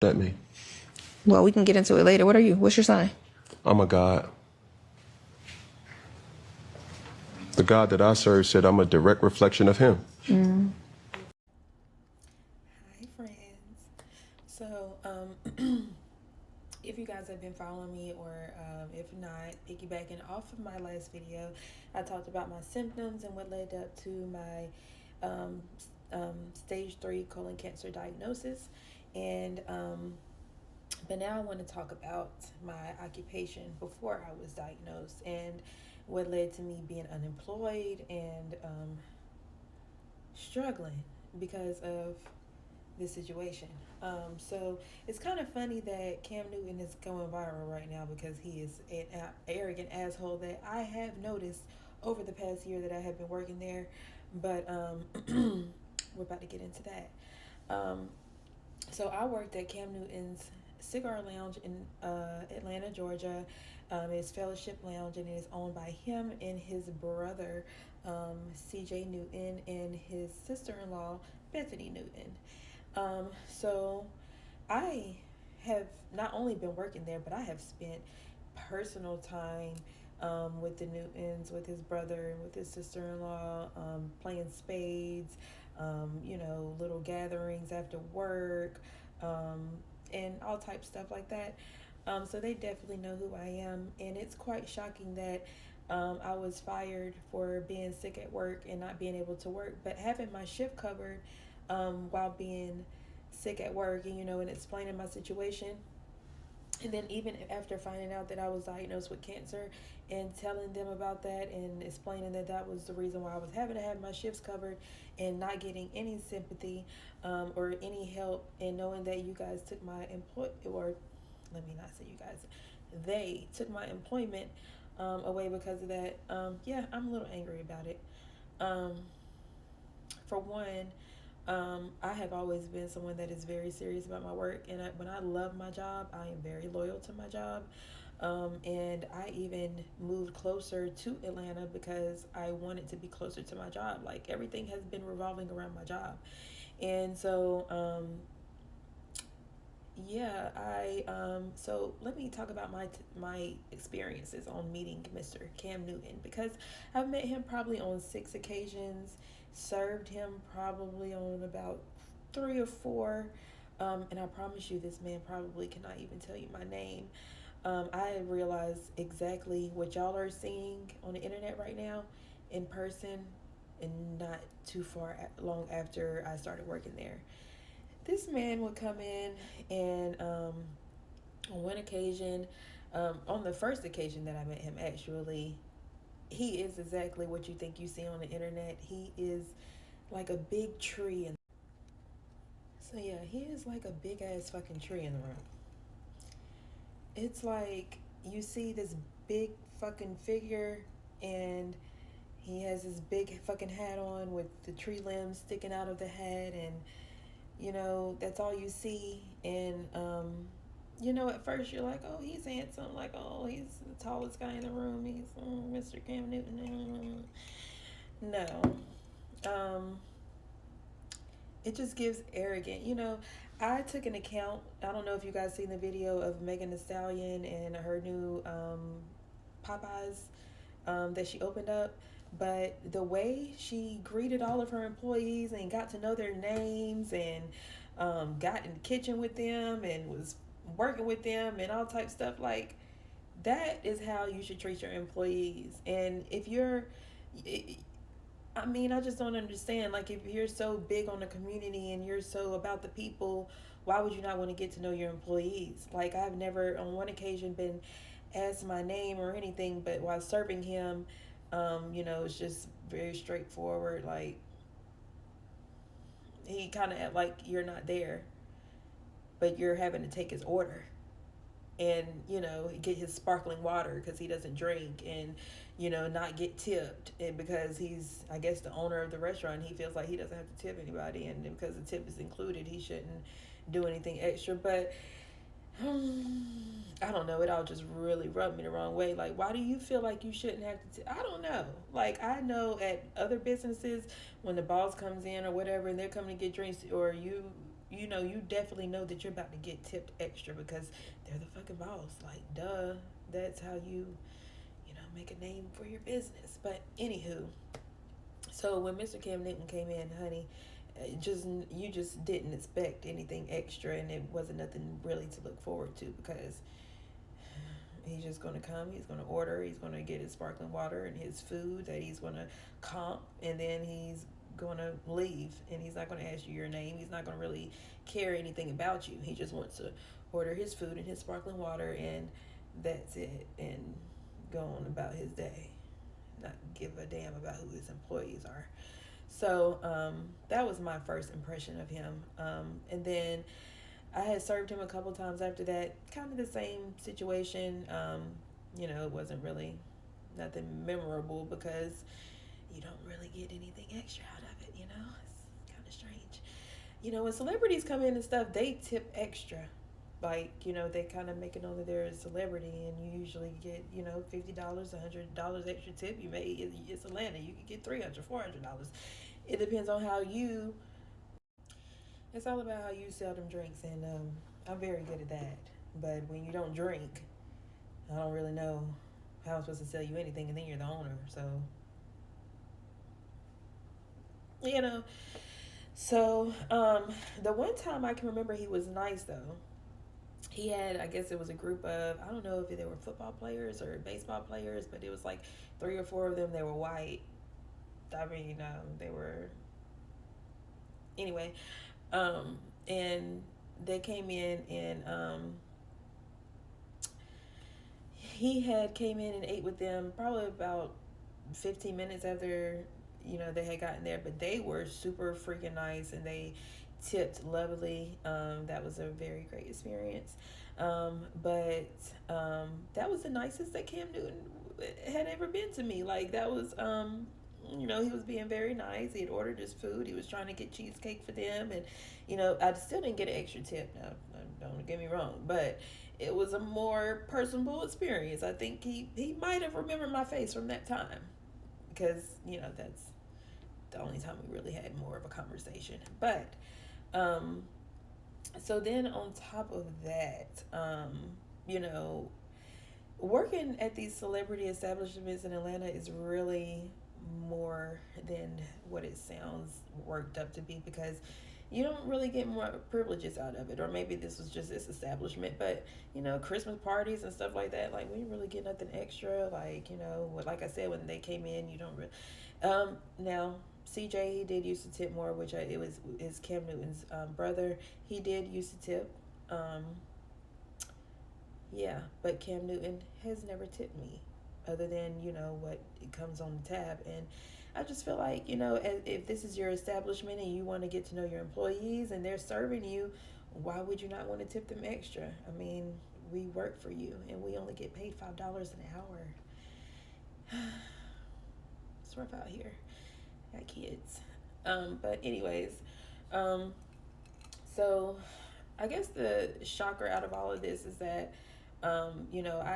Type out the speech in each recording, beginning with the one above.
That me. Well, we can get into it later. What are you? What's your sign? I'm a God. The God that I serve said I'm a direct reflection of him. Hi, friends. So, if you guys have been following me, or if not, piggybacking off of my last video, I talked about my symptoms and what led up to my stage 3 colon cancer diagnosis. And but now I want to talk about my occupation before I was diagnosed and what led to me being unemployed and struggling because of this situation. So it's kind of funny that Cam Newton is going viral right now because he is an arrogant asshole that I have noticed over the past year that I have been working there. But we're about to get into that. Um, so I worked at Cam Newton's Cigar Lounge in Atlanta, Georgia. It's Fellowship Lounge, and it is owned by him and his brother, CJ Newton, and his sister-in-law, Bethany Newton. So I have not only been working there, but I have spent personal time with the Newtons, with his brother, and with his sister-in-law, playing spades, little gatherings after work, and all type stuff like that. So they definitely know who I am, and it's quite shocking that I was fired for being sick at work and not being able to work, but having my shift covered while being sick at work, and explaining my situation. And then even after finding out that I was diagnosed with cancer and telling them about that and explaining that that was the reason why I was having to have my shifts covered and not getting any sympathy or any help, and knowing that you guys took my or let me not say you guys, they took my employment away because of that. Yeah, I'm a little angry about it. Um, for one, I have always been someone that is very serious about my work, and when I love my job, I am very loyal to my job. And I even moved closer to Atlanta because I wanted to be closer to my job. Like, everything has been revolving around my job. And so, yeah, so let me talk about my experiences on meeting Mr. Cam Newton, because I've met him probably on 6 occasions, served him probably on about 3 or 4, and I promise you, this man probably cannot even tell you my name. I realize exactly what y'all are seeing on the internet right now in person, and not too long after I started working there. This man would come in, and on one occasion, on the first occasion that I met him, actually, he is exactly what you think you see on the internet. He is like a big tree. So yeah, he is like a big ass fucking tree in the room. It's like you see this big fucking figure, and he has this big fucking hat on with the tree limbs sticking out of the hat, and that's all you see. And at first you're like, oh, he's handsome, like, oh, he's the tallest guy in the room, he's Mr. Cam Newton. No. um it just gives arrogant. I took an account. I don't know if you guys seen the video of Megan Thee Stallion and her new Popeyes that she opened up. But the way she greeted all of her employees and got to know their names, and got in the kitchen with them and was working with them and all type stuff, like, that is how you should treat your employees. And if you're, I mean, I just don't understand. Like, if you're so big on the community and you're so about the people, why would you not want to get to know your employees? Like, I've never, on one occasion, been asked my name or anything, but while serving him, it's just very straightforward. Like, he kind of act like you're not there, but you're having to take his order, and get his sparkling water because he doesn't drink, and not get tipped. And because he's, I guess, the owner of the restaurant, he feels like he doesn't have to tip anybody, and because the tip is included, he shouldn't do anything extra. But I don't know, it all just really rubbed me the wrong way. Like, why do you feel like you shouldn't have to I don't know. Like, I know at other businesses, when the boss comes in or whatever, and they're coming to get drinks, or you definitely know that you're about to get tipped extra because they're the fucking boss. Like, duh, that's how you make a name for your business. But anywho, so when Mr. Cam Newton came in, honey, you just didn't expect anything extra, and it wasn't nothing really to look forward to because he's just going to come, he's going to order, he's going to get his sparkling water and his food that he's going to comp, and then he's going to leave, and he's not going to ask you your name. He's not going to really care anything about you. He just wants to order his food and his sparkling water, and that's it, and go on about his day, not give a damn about who his employees are. So that was my first impression of him. And then I had served him a couple times after that, kind of the same situation. It wasn't really nothing memorable because you don't really get anything extra out of it. It's kind of strange. When celebrities come in and stuff, they tip extra. Like, they kind of make it known that they're a celebrity, and you usually get, $50, $100 extra tip. It's Atlanta, you can get $300, $400. It depends on how it's all about how you sell them drinks, and I'm very good at that. But when you don't drink, I don't really know how I'm supposed to sell you anything, and then you're the owner, so you know. So the one time I can remember he was nice though. He had, I guess it was a group of, I don't know if they were football players or baseball players, but it was like 3 or 4 of them. They were white. I mean, they were anyway. And they came in, and he had came in and ate with them probably about 15 minutes after they had gotten there, but they were super freaking nice, and they tipped lovely. That was a very great experience. But that was the nicest that Cam Newton had ever been to me. Like, that was he was being very nice. He had ordered his food. He was trying to get cheesecake for them, and I still didn't get an extra tip. Now, don't get me wrong, but it was a more personable experience. I think he might have remembered my face from that time, because that's the only time we really had more of a conversation. But so then on top of that, working at these celebrity establishments in Atlanta is really more than what it sounds worked up to be, because you don't really get more privileges out of it. Or maybe this was just this establishment, but Christmas parties and stuff like that, like, we didn't really get nothing extra. Like, like I said, when they came in, you don't really now CJ, he did used to tip more, which it was Cam Newton's brother. He did used to tip. Yeah, but Cam Newton has never tipped me, other than what it comes on the tab. And I just feel like, if this is your establishment and you want to get to know your employees and they're serving you, why would you not want to tip them extra? I mean, we work for you, and we only get paid $5 an hour. It's rough out here. Got kids. But anyways, so I guess the shocker out of all of this is that I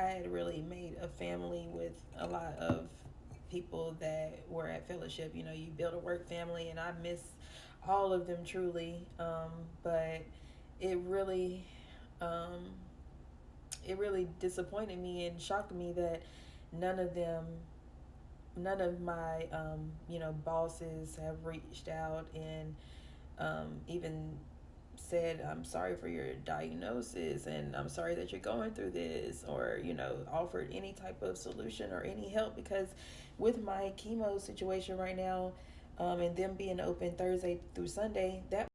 had really made a family with a lot of people that were at fellowship. You build a work family, and I miss all of them truly. But it really disappointed me and shocked me that none of my bosses have reached out and even said, I'm sorry for your diagnosis, and I'm sorry that you're going through this, or offered any type of solution or any help. Because with my chemo situation right now, and them being open Thursday through Sunday, that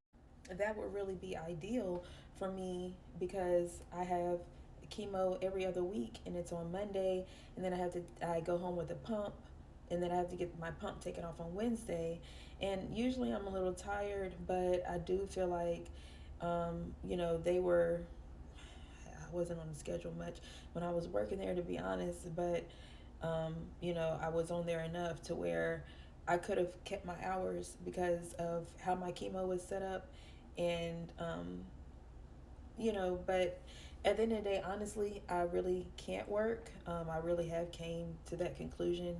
would really be ideal for me, because I have chemo every other week, and it's on Monday, and then I go home with a pump, and then I have to get my pump taken off on Wednesday. And usually I'm a little tired, but I do feel like I wasn't on the schedule much when I was working there, to be honest, but I was on there enough to where I could have kept my hours because of how my chemo was set up. And but at the end of the day, honestly, I really can't work. I really have came to that conclusion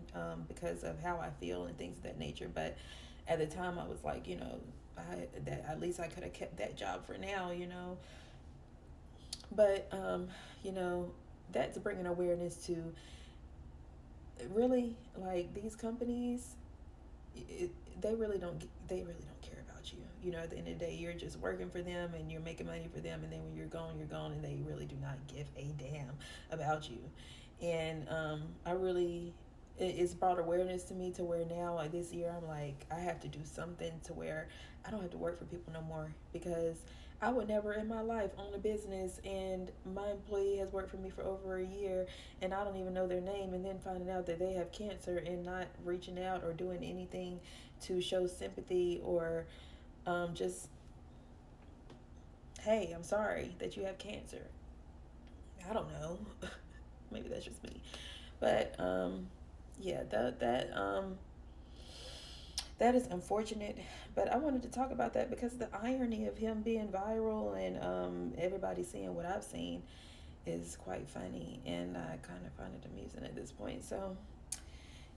because of how I feel and things of that nature. But at the time, I was like, that at least I could have kept that job for now, you know. But you know, that's bringing awareness to really, like, these companies, they really don't care about you. You know, at the end of the day, you're just working for them and you're making money for them, and then when you're gone, and they really do not give a damn about you. And I really, it's brought awareness to me to where now, like this year, I'm like, I have to do something to where I don't have to work for people no more, because I would never in my life own a business and my employee has worked for me for over a year and I don't even know their name, and then finding out that they have cancer and not reaching out or doing anything to show sympathy or just, hey, I'm sorry that you have cancer. I don't know. Maybe that's just me. But yeah, that is unfortunate, but I wanted to talk about that because the irony of him being viral and everybody seeing what I've seen is quite funny, and I kind of find it amusing at this point. So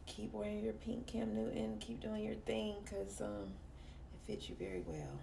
keep wearing your pink Cam Newton, keep doing your thing, because it fits you very well.